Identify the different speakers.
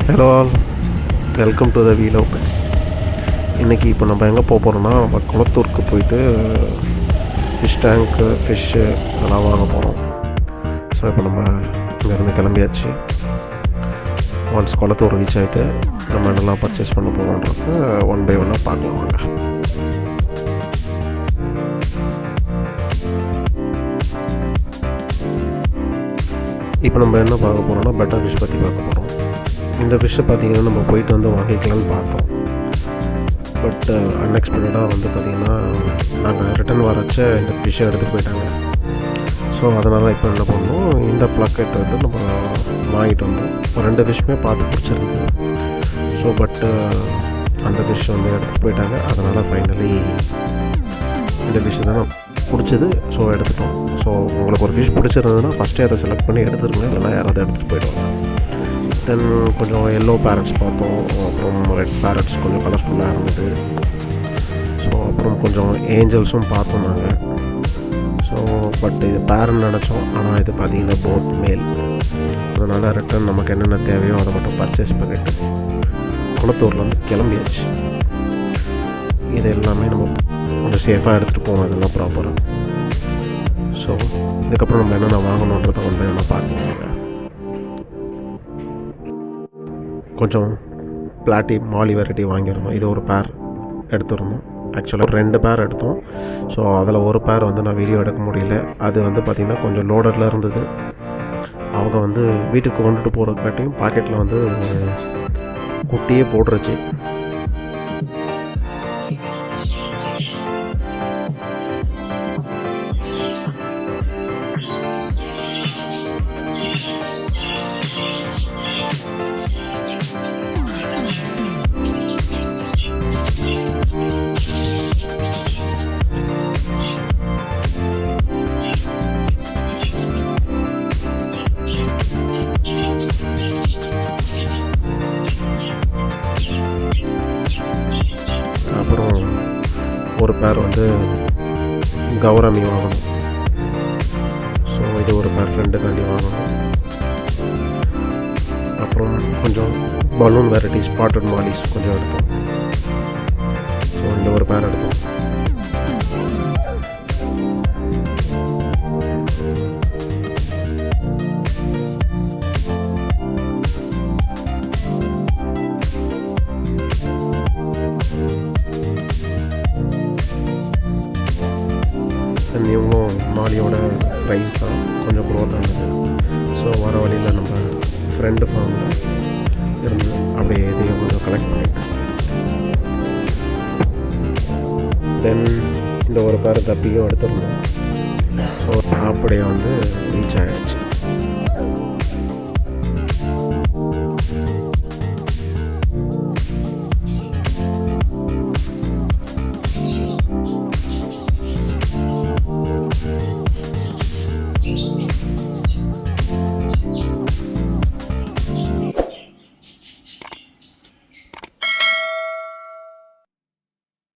Speaker 1: Hello all, welcome to the வீலோ pets. இன்றைக்கி இப்போ நம்ம எங்கே போக போகிறோம்னா, நம்ம குளத்தூருக்கு போயிட்டு ஃபிஷ் டேங்க்கு, ஃபிஷ்ஷு அதெல்லாம் வாங்க போகிறோம். ஸோ இப்போ நம்ம இங்கேருந்து கிளம்பியாச்சு. ஒன்ஸ் குளத்தூர் ரீச் ஆகிட்டு நம்ம என்னெல்லாம் பர்ச்சேஸ் பண்ண போகிறோன்றப்ப ஒன் பை ஒன்னாக பார்க்கலாம் வாங்க. இப்போ நம்ம என்ன பார்க்க போகிறோம்னா, பெட்டர் ஃபிஷ் பற்றி பார்க்க போகிறோம். இந்த ஃபிஷ்ஷை பார்த்திங்கன்னா நம்ம போயிட்டு வந்து வாங்கிக்கலாம்னு பார்த்தோம். பட் அன்எக்ஸ்பெக்டடாக வந்து பார்த்திங்கன்னா நாங்கள் ரிட்டன் வரச்ச இந்த ஃபிஷ்ஷை எடுத்துகிட்டு போயிட்டாங்க. ஸோ அதனால் இப்போ என்ன பண்ணோம், இந்த ப்ளக்கெட் வந்து நம்ம வாங்கிட்டு வந்தோம். 2 ஃபிஷ்ஷுமே பார்த்து பிடிச்சிருந்தது. ஸோ பட்டு அந்த ஃபிஷ் வந்து எடுத்துகிட்டு போயிட்டாங்க. அதனால் ஃபைனலி இந்த ஃபிஷ்ஷு தான் பிடிச்சது. ஸோ எடுத்துட்டோம். ஸோ உங்களுக்கு ஒரு ஃபிஷ் பிடிச்சிருந்ததுன்னா ஃபஸ்ட்டே அதை செலக்ட் பண்ணி எடுத்துருங்க, இல்லைனா யாராவது எடுத்துகிட்டு போயிடுவாங்க. தென் கொஞ்சம் எல்லோ பேரட்ஸ் பார்த்தோம். அப்புறம் ரெட் பேரட்ஸ் கொஞ்சம் கலர்ஃபுல்லாக இருந்தது. ஸோ அப்புறம் கொஞ்சம் ஏஞ்சல்ஸும் பார்த்தோம் நாங்கள். ஸோ பட் இது பேரண்ட் நினச்சோம், ஆனால் இது பார்த்திங்கன்னா போட் மேல். அதனால் ரிட்டன் நமக்கு என்னென்ன தேவையோ அதை மட்டும் பர்ச்சேஸ் பண்ணிவிட்டு குளத்தூர்லேருந்து கிளம்பியாச்சு. இது எல்லாமே நம்ம கொஞ்சம் சேஃபாக எடுத்துகிட்டு போகணும், அதெல்லாம் ப்ராப்பராக. ஸோ இதுக்கப்புறம் நம்ம என்னென்ன வாங்கணுன்றதை வந்து என்ன பார்க்கணுங்க. கொஞ்சம் பிளாட்டி மாலி வெரைட்டி வாங்கியிருந்தோம். இது ஒரு பேர் எடுத்துருந்தோம். ஆக்சுவலாக 2 பேர் எடுத்தோம். ஸோ அதில் ஒரு பேர் வந்து நான் வீடியோ எடுக்க முடியல. அது வந்து பார்த்திங்கன்னா கொஞ்சம் லோடரில் இருந்தது. அவங்க வந்து வீட்டுக்கு கொண்டுட்டு போகிறக்காட்டியும் பாக்கெட்டில் வந்து குட்டியே போட்டுருச்சு. அப்புறம் ஒரு பேர் வந்து கௌரமி வாங்கணும். ஸோ இது ஒரு பேர் 2 காண்டி வாங்கணும். அப்புறம் கொஞ்சம் பலூன் வெரைட்டி ஸ்பாட்டட் மாலிஸ் கொஞ்சம் எடுத்தோம். ஸோ இந்த ஒரு பேர் எடுத்தோம். இவங்களும் மாலியோட ப்ரைஸ் தான் கொஞ்சம் க்ரோத் ஆனது. ஸோ வர வழியில் நம்ம ஃப்ரெண்டு ஃபார்மில் இருந்து அப்படியே இதையும் கொஞ்சம் கலெக்ட் பண்ணிட்டேன். தென் இந்த ஒரு பேர் தப்பியும் எடுத்துருந்தோம். ஸோ அப்படியே வந்து ரீச் ஆகிடுச்சு.